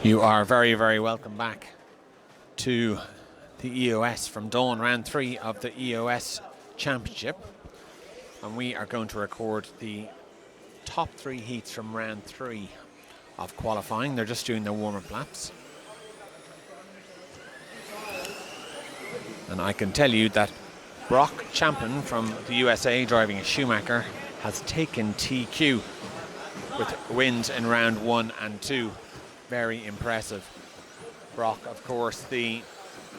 You are very, very welcome back to the EOS from Daun, round 3 of the EOS Championship. And we are going to record the top 3 heats from round 3 of qualifying. They're just doing their warm-up laps. And I can tell you that Brock Champion from the USA, driving a Schumacher, has taken TQ with wins in round 1 and 2. Very impressive. Brock, of course, the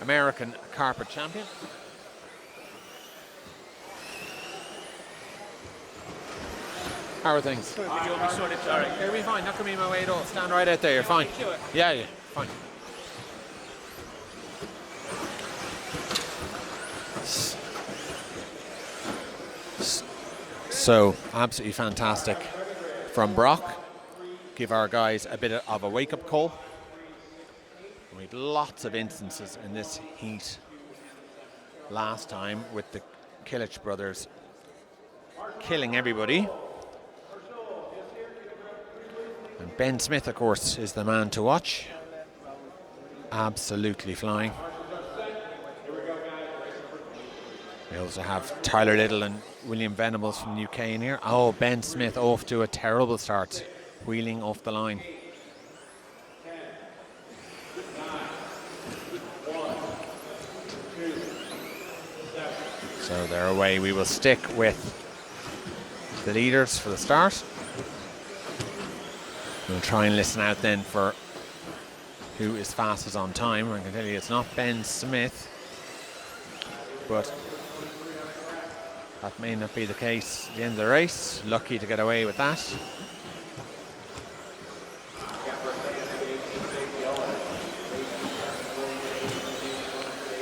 American carpet champion. How are things? Good. You'll be sorted, sorry. You'll be fine. Not going to be my way at all. Stand right out there. You're fine. Yeah, fine. So, absolutely fantastic from Brock. Give our guys a bit of a wake-up call. We had lots of instances in this heat last time with the Killich brothers killing everybody. And Ben Smith, of course, is the man to watch. Absolutely flying. We also have Tyler Little and William Venables from the UK in here. Oh, Ben Smith off to a terrible start, wheeling off the line. So they're away. We will stick with the leaders for the start. We'll try and listen out then for who is fastest on time. I can tell you it's not Ben Smith, but that may not be the case at the end of the race. Lucky to get away with that.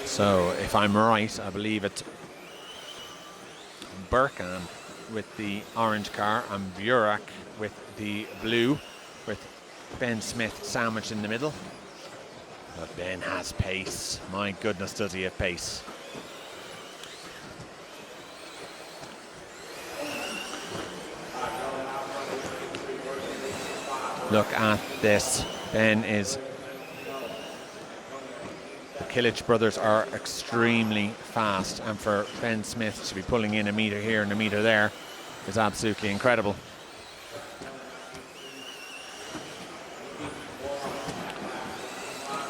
So if I'm right, I believe it's Burkan with the orange car and Burak with the blue, with Ben Smith sandwiched in the middle. But Ben has pace. My goodness, does he have pace. Look at this. Ben is... The Killich brothers are extremely fast, and for Ben Smith to be pulling in a metre here and a metre there is absolutely incredible.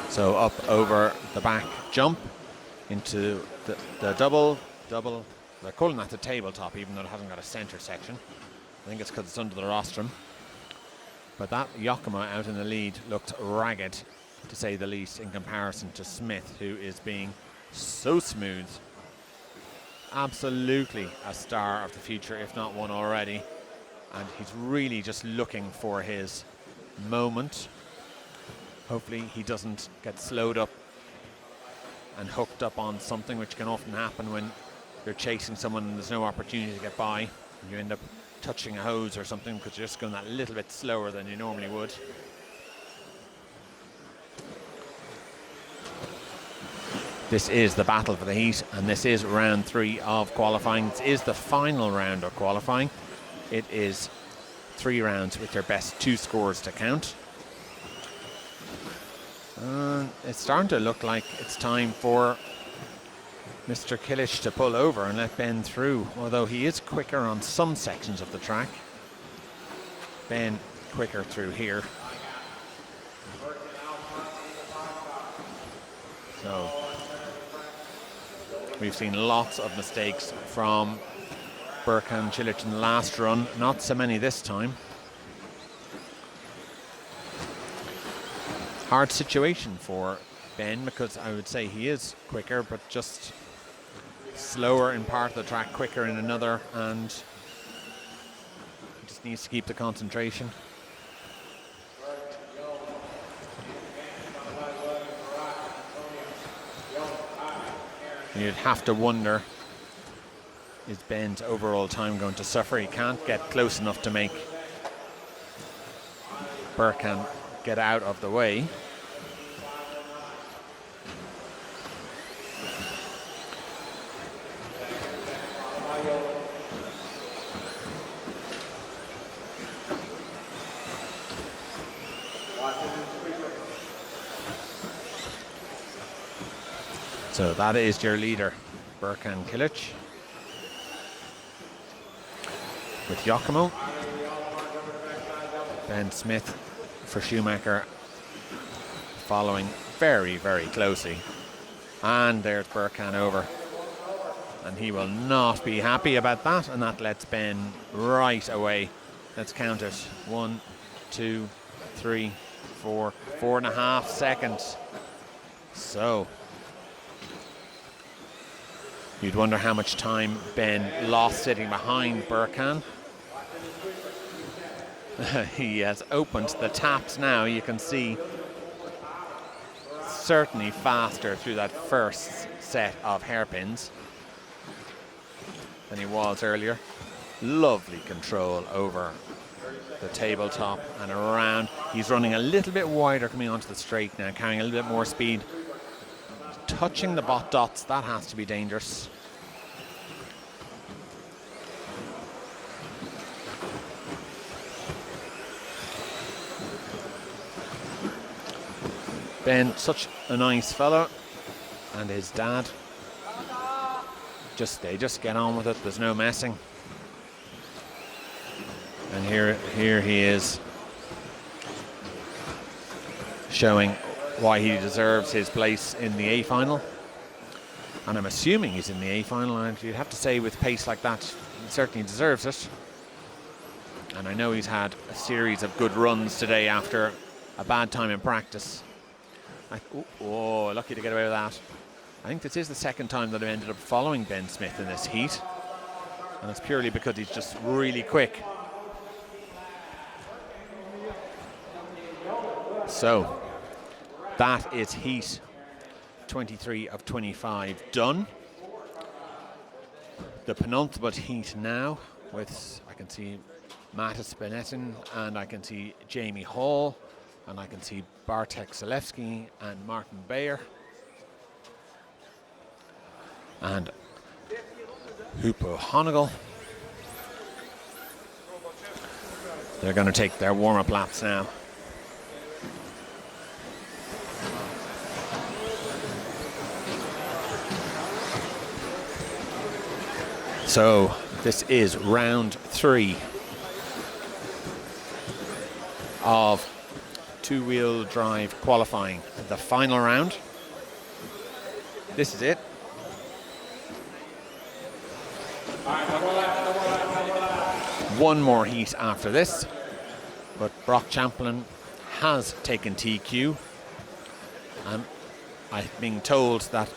So up over the back jump into the double. They're calling that the tabletop, even though it hasn't got a centre section. I think it's because it's under the rostrum. But that Yakima out in the lead looked ragged, to say the least, in comparison to Smith, who is being so smooth. Absolutely a star of the future, if not one already. And he's really just looking for his moment. Hopefully he doesn't get slowed up and hooked up on something, which can often happen when you're chasing someone and there's no opportunity to get by. And you end up touching a hose or something because you're just going that little bit slower than you normally would. This is the battle for the heat, and this is round 3 of qualifying. This is the final round of qualifying. It is 3 rounds with their best 2 scores to count. It's starting to look like it's time for Mr. Killich to pull over and let Ben through, although he is quicker on some sections of the track. Ben quicker through here. So we've seen lots of mistakes from Burkan Cilic in the last run, not so many this time. Hard situation for Ben, because I would say he is quicker, but just slower in part of the track, quicker in another, and he just needs to keep the concentration. You'd have to wonder, is Ben's overall time going to suffer? He can't get close enough to make Burkan get out of the way. So that is your leader, Berkan Kilic, with Giacomo. Ben Smith for Schumacher following very, very closely. And there's Berkan over. And he will not be happy about that, and that lets Ben right away. Let's count it. 1, 2, 3, 4, 4.5 seconds. So you'd wonder how much time Ben lost sitting behind Berkan. He has opened the taps now. You can see certainly faster through that first set of hairpins than he was earlier. Lovely control over the tabletop and around. He's running a little bit wider coming onto the straight now, carrying a little bit more speed. Touching the bot dots, that has to be dangerous. Ben, such a nice fellow, and his dad. They just get on with it. There's no messing. And here he is, showing why he deserves his place in the A final. And I'm assuming he's in the A final, and you'd have to say with pace like that, he certainly deserves it. And I know he's had a series of good runs today after a bad time in practice. Oh, lucky to get away with that. I think this is the second time that I've ended up following Ben Smith in this heat. And it's purely because he's just really quick. So that is heat 23 of 25 done. The penultimate heat now with, I can see Mattis Benetton, and I can see Jamie Hall, and I can see Bartek Zalewski and Martin Bayer. And Hupo Honegel. They're going to take their warm-up laps now. So this is round 3 of two-wheel drive qualifying, the final round. This is it. One more heat after this, but Brock Champlin has taken TQ. And I'm being told that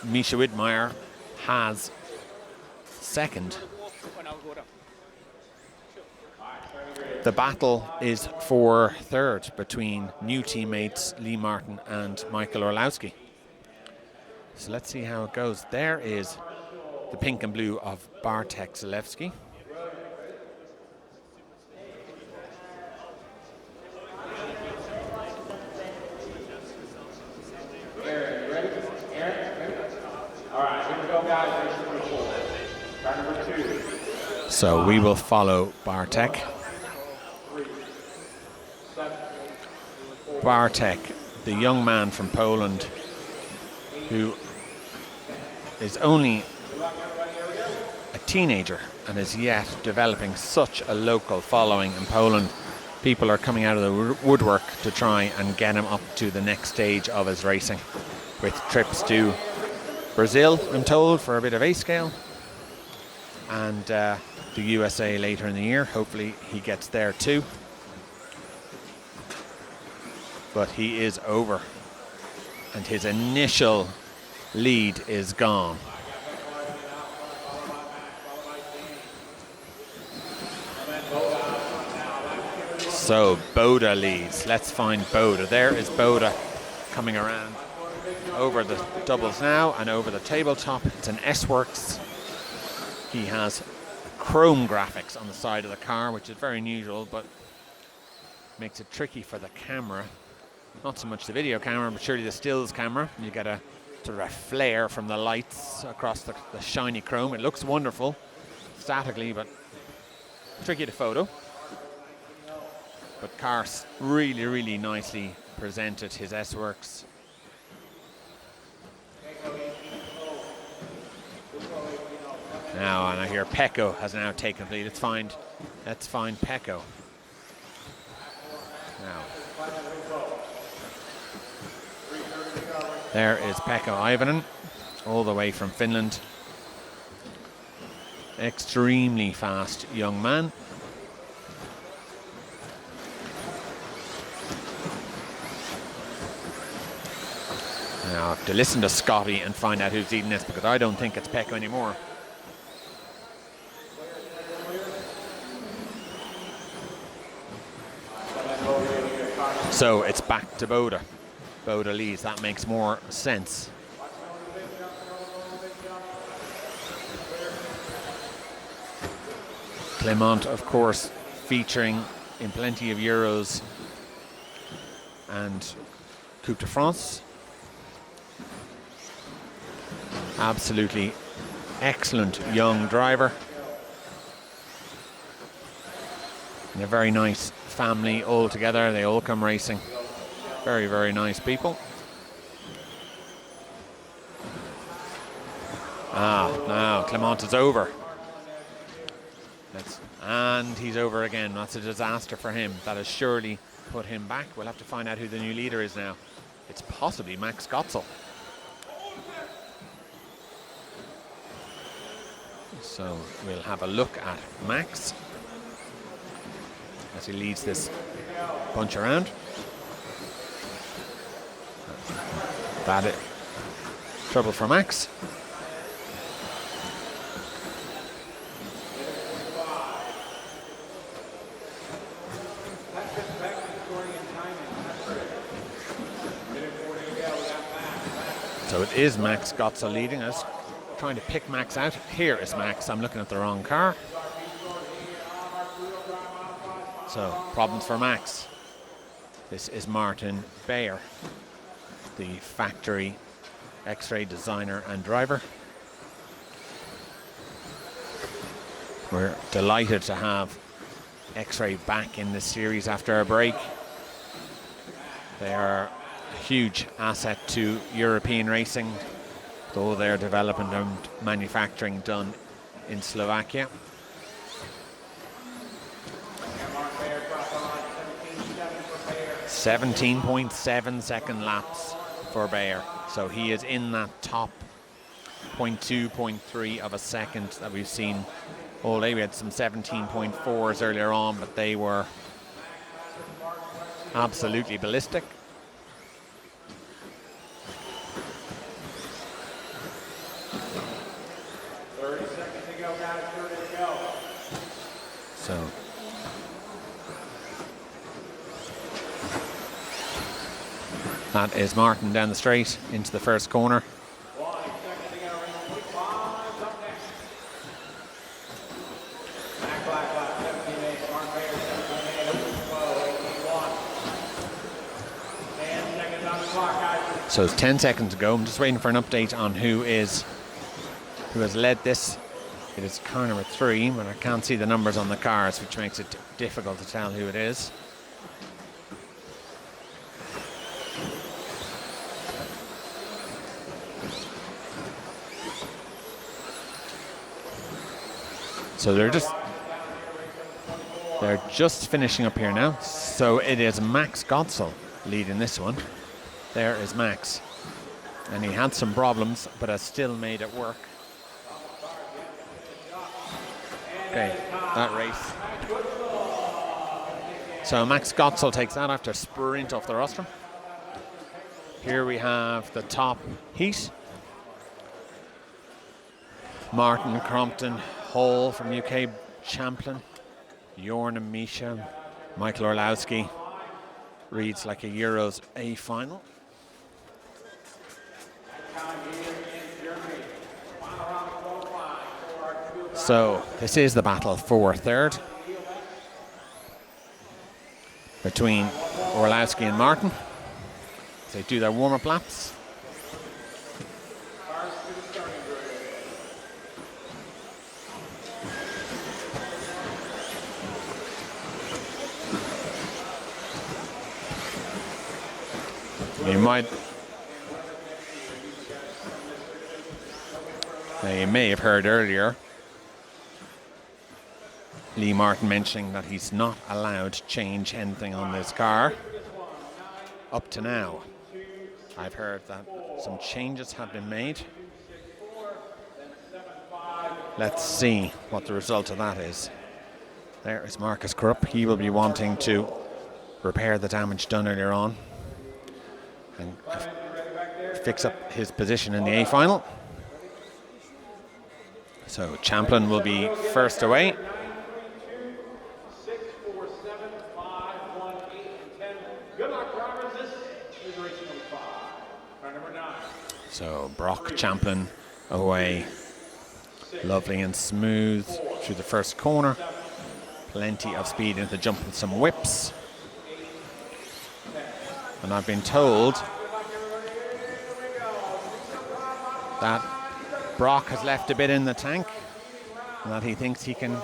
Misha Widmeyer has second. The battle is for third between new teammates Lee Martin and Michael Orlowski. So let's see how it goes. There is the pink and blue of Bartek Zalewski. So we will follow Bartek. Bartek, the young man from Poland who is only a teenager and is yet developing such a local following in Poland. People are coming out of the woodwork to try and get him up to the next stage of his racing, with trips to Brazil, I'm told, for a bit of A-scale, and the USA later in the year. Hopefully he gets there too. But he is over, and his initial lead is gone. So Boda leads. Let's find Boda. There is Boda coming around over the doubles now and over the tabletop. It's an S-Works. He has chrome graphics on the side of the car, which is very unusual, but makes it tricky for the camera. Not so much the video camera, but surely the stills camera. You get a sort of a flare from the lights across the shiny chrome. It looks wonderful statically, but tricky to photo. But Kars really, really nicely presented his S-Works. Now, and I hear Pecco has now taken the lead. Let's find Pecco. Now, there is Pekka Ivanen, all the way from Finland. Extremely fast young man. Now I have to listen to Scotty and find out who's leading this, because I don't think it's Pekka anymore. So it's back to Boda. Boda leads. That makes more sense. Clement, of course, featuring in plenty of Euros and Coupe de France. Absolutely excellent young driver. And a very nice family all together. They all come racing. Very, very nice people. Now Clement is over. And he's over again. That's a disaster for him. That has surely put him back. We'll have to find out who the new leader is now. It's possibly Max Gotzel. So we'll have a look at Max as he leads this bunch around. Bad trouble for Max. So it is Max Gotzel leading us. Trying to pick Max out. Here is Max. I'm looking at the wrong car. So problems for Max. This is Martin Bayer, the factory X-ray designer and driver. We're delighted to have X-ray back in this series after a break. They are a huge asset to European racing, though their development and manufacturing done in Slovakia. .7 laps for Bayer. So he is in that top 0.2, 0.3 of a second that we've seen all day. We had some 17.4s earlier on, but they were absolutely ballistic. So that is Martin down the straight into the first corner. So it's 10 seconds to go. I'm just waiting for an update on who has led this. It is car number 3, but I can't see the numbers on the cars, which makes it difficult to tell who it is. So they're just finishing up here now. So it is Max Gotzel leading this one. There is Max. And he had some problems, but has still made it work. Okay, that race. So Max Gotzel takes that after a sprint off the rostrum. Here we have the top heat. Martin Crompton, Hall from UK Champlain, Jorn and Misha, Michael Orlowski. Reads like a Euros A final. So this is the battle for third between Orlowski and Martin. They do their warm-up laps. You may have heard earlier Lee Martin mentioning that he's not allowed to change anything on this car. Up to now, I've heard that some changes have been made. Let's see what the result of that is. There is Marcus Krupp. He will be wanting to repair the damage done earlier on and fix up his position in the A final. So Champlin will be first away. So Brock Champlin away, lovely and smooth through the first corner. Plenty of speed into the jump with some whips. And I've been told that Brock has left a bit in the tank and that he thinks he can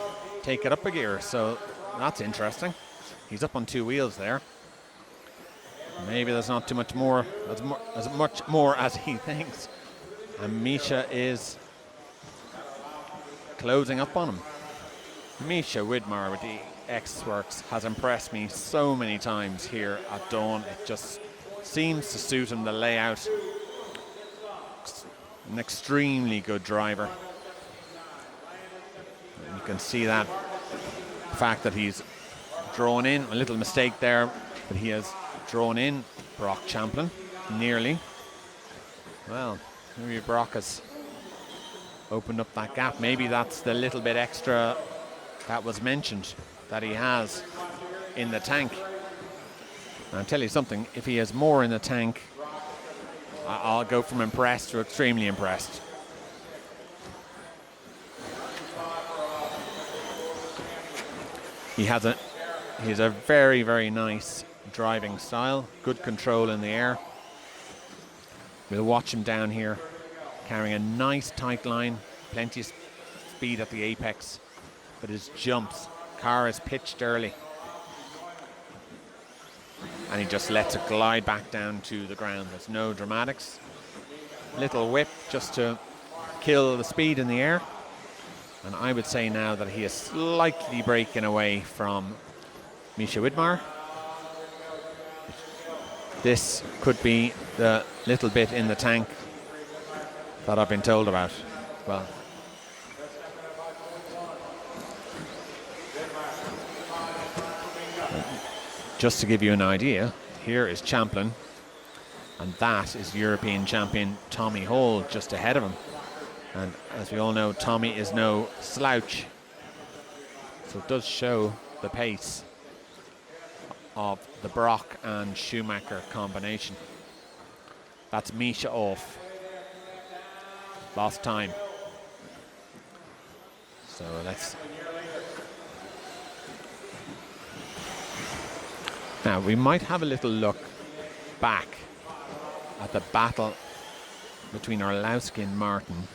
take it up a gear. So that's interesting. He's up on 2 wheels there. Maybe there's not too much more, as much more as he thinks. And Misha is closing up on him. Misha Widmar with the X-Works has impressed me so many times here at Daun. It just seems to suit him, the layout. An extremely good driver. And you can see that fact that he's drawn in, a little mistake there, but he has drawn in Brock Champlin, nearly. Well, maybe Brock has opened up that gap. Maybe that's the little bit extra that was mentioned that he has in the tank. And I'll tell you something, if he has more in the tank, I'll go from impressed to extremely impressed. He has a very, very nice driving style, good control in the air. We'll watch him down here, carrying a nice tight line, plenty of speed at the apex, but his jumps, car is pitched early, and he just lets it glide back down to the ground. There's no dramatics. Little whip just to kill the speed in the air, and I would say now that he is slightly breaking away from Misha Widmar. This could be the little bit in the tank that I've been told about. Well, just to give you an idea, here is Champlin, and that is European champion Tommy Hall just ahead of him. And as we all know, Tommy is no slouch. So it does show the pace of the Brock and Schumacher combination. That's Misha off. Lost time. So let's... Now we might have a little look back at the battle between Orlowski and Martin,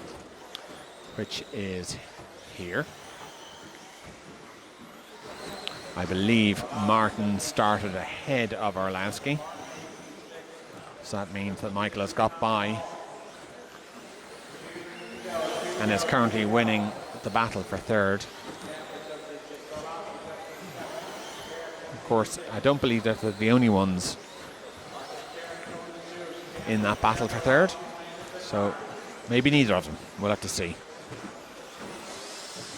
which is here. I believe Martin started ahead of Orlowski. So that means that Michael has got by and is currently winning the battle for third. Of course, I don't believe that they're the only ones in that battle for third. So maybe neither of them. We'll have to see.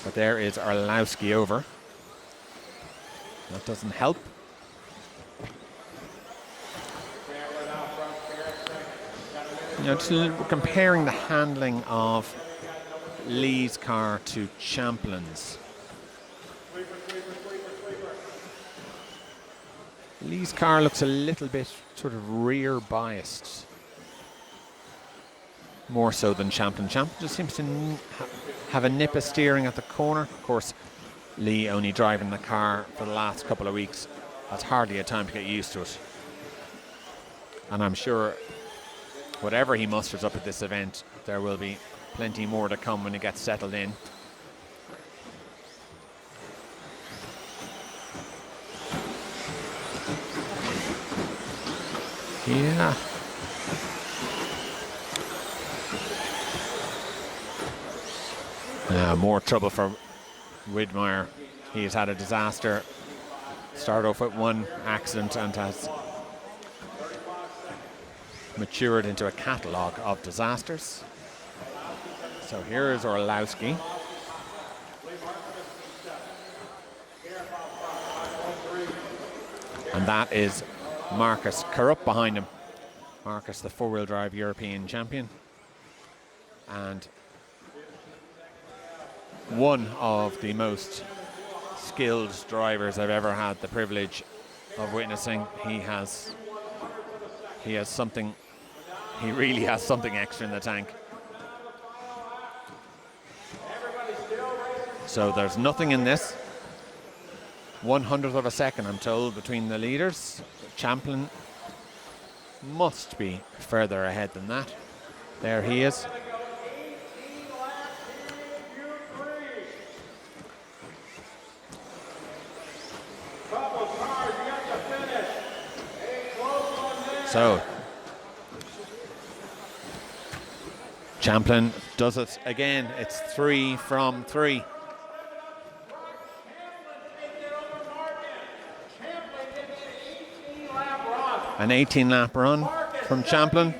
But there is Orlowski over. That doesn't help. You know, just comparing the handling of Lee's car to Champlin's. Lee's car looks a little bit sort of rear biased, more so than Champlin. Champlin just seems to have a nip of steering at the corner. Of course, Lee only driving the car for the last couple of weeks. That's hardly a time to get used to it. And I'm sure whatever he musters up at this event, there will be plenty more to come when he gets settled in. Yeah. More trouble for Widmar. He has had a disaster. Started off with one accident and has matured into a catalogue of disasters. So here is Orlowski. And that is Marcus Kurup behind him. Marcus, the four-wheel drive European champion. And one of the most skilled drivers I've ever had the privilege of witnessing. He has something, he really has something extra in the tank. So there's nothing in this. 1/100th of a second, I'm told, between the leaders. Champlin must be further ahead than that. There he is. So Champlin does it again. It's 3 from 3. An 18-lap run from Champlin.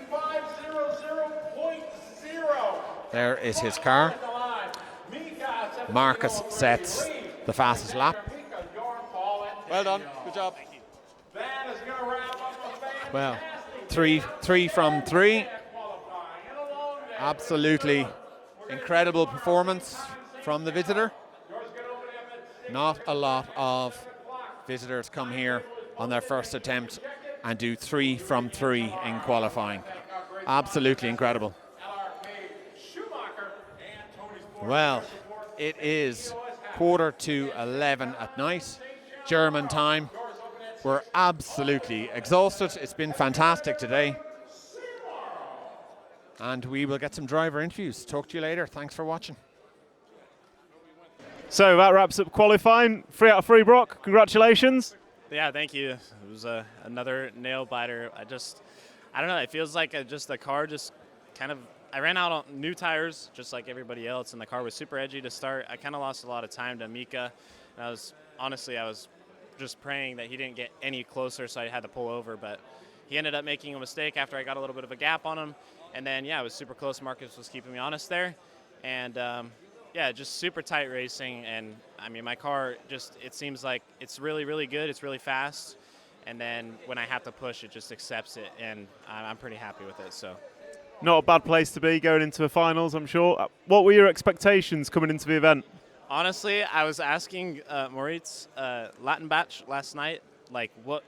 There is his car. Marcus sets the fastest lap. Well done. Good job. Well, 3 from 3. Absolutely incredible performance from the visitor. Not a lot of visitors come here on their first attempt and do 3 from 3 in qualifying. Absolutely incredible. Well, it is 11:15 at night, German time. We're absolutely exhausted. It's been fantastic today. And we will get some driver interviews. Talk to you later. Thanks for watching. So that wraps up qualifying. 3 out of 3, Brock. Congratulations. Yeah, thank you. It was another nail biter. I don't know. It feels like the car just kind of, I ran out on new tires just like everybody else, and the car was super edgy to start. I kind of lost a lot of time to Mika. And I was just praying that he didn't get any closer, so I had to pull over. But he ended up making a mistake after I got a little bit of a gap on him. And then, yeah, it was super close. Marcus was keeping me honest there. And, yeah, just super tight racing. And, I mean, my car just, it seems like it's really, really good. It's really fast. And then when I have to push, it just accepts it. And I'm pretty happy with it. So. Not a bad place to be going into the finals, I'm sure. What were your expectations coming into the event? Honestly, I was asking Moritz Lattenbach last night, like, what.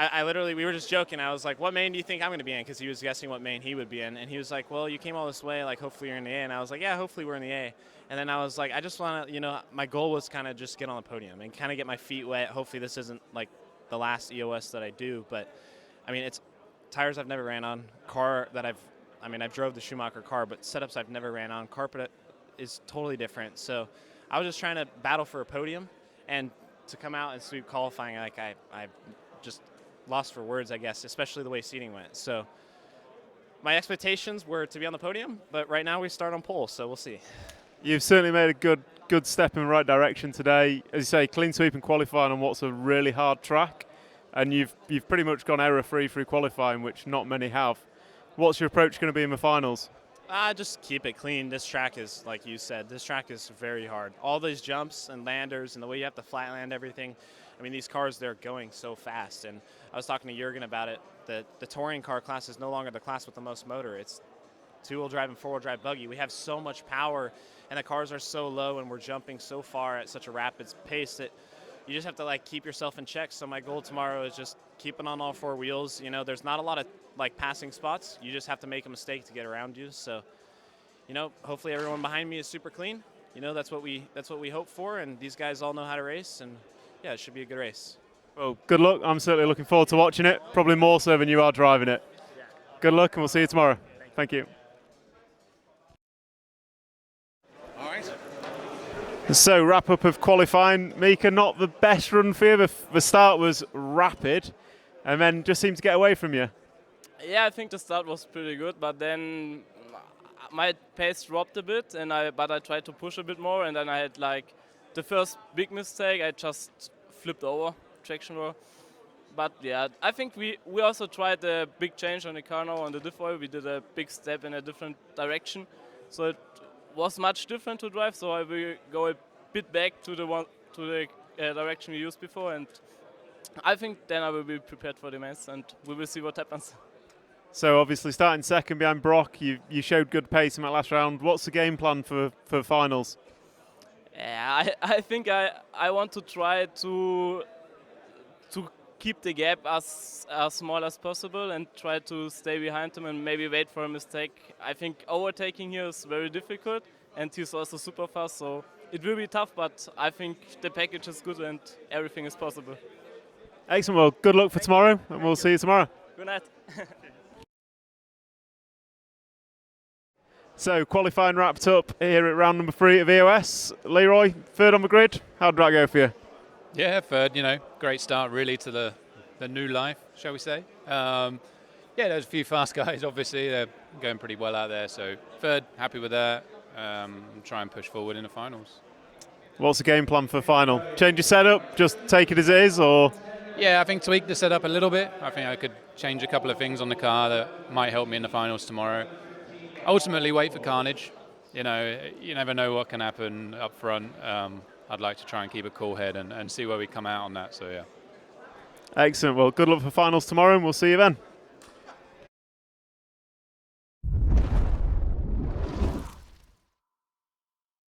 I literally, we were just joking. I was like, what main do you think I'm going to be in? Because he was guessing what main he would be in. And he was like, well, you came all this way. Like, hopefully you're in the A. And I was like, yeah, hopefully we're in the A. And then I was like, I just want to, my goal was kind of just get on the podium and kind of get my feet wet. Hopefully this isn't like the last EOS that I do. But, I mean, it's tires I've never ran on. Car that I've drove the Schumacher car, but setups I've never ran on. Carpet is totally different. So I was just trying to battle for a podium. And to come out and sweep qualifying, like I just lost for words, I guess, especially the way seating went. So my expectations were to be on the podium, but right now we start on pole, so we'll see. You've certainly made a good step in the right direction today. As you say, clean sweep and qualifying on what's a really hard track, and you've pretty much gone error-free through qualifying, which not many have. What's your approach going to be in the finals? Just keep it clean. This track is, like you said, this track is very hard. All these jumps and landers and the way you have to flat land everything. I mean, these cars, they're going so fast. And I was talking to Jürgen about it. The touring car class is no longer the class with the most motor. It's two-wheel drive and four-wheel drive buggy. We have so much power, and the cars are so low, and we're jumping so far at such a rapid pace that you just have to, like, keep yourself in check. So my goal tomorrow is just keeping on all four wheels. You know, there's not a lot of, like, passing spots. You just have to make a mistake to get around you. So, you know, hopefully everyone behind me is super clean. You know, that's what we hope for, and these guys all know how to race, and yeah, it should be a good race. Well, good luck. I'm certainly looking forward to watching it, probably more so than you are driving it. Yeah. Good luck, and we'll see you tomorrow. Thank you. All right. So, wrap up of qualifying. Mika, not the best run for you. The start was rapid, and then just seemed to get away from you. Yeah, I think the start was pretty good, but then my pace dropped a bit, but I tried to push a bit more, and then I had like the first big mistake, I just flipped over traction roll. But yeah, I think we also tried a big change on the car now on the diff oil. We did a big step in a different direction, so it was much different to drive. So I will go a bit back to the direction we used before, and I think then I will be prepared for the mains, and we will see what happens. So obviously starting second behind Brock, you showed good pace in that last round. What's the game plan for finals? Yeah, I think I want to try to keep the gap as small as possible and try to stay behind him and maybe wait for a mistake. I think overtaking here is very difficult, and he's also super fast, so it will be tough, but I think the package is good and everything is possible. Excellent. Well, good luck for tomorrow, and we'll see you tomorrow. Good night. So qualifying wrapped up here at round number 3 of EOS. Leroy, third on the grid. How did that go for you? Yeah, third, great start really to the new life, shall we say. Yeah, there's a few fast guys, obviously. They're going pretty well out there. So third, happy with that. Try and push forward in the finals. What's the game plan for final? Change your setup, just take it as it is, or? Yeah, I think tweak the setup a little bit. I think I could change a couple of things on the car that might help me in the finals tomorrow. Ultimately, wait for carnage. You never know what can happen up front. I'd like to try and keep a cool head and see where we come out on that. So, yeah. Excellent. Well, good luck for finals tomorrow, and we'll see you then.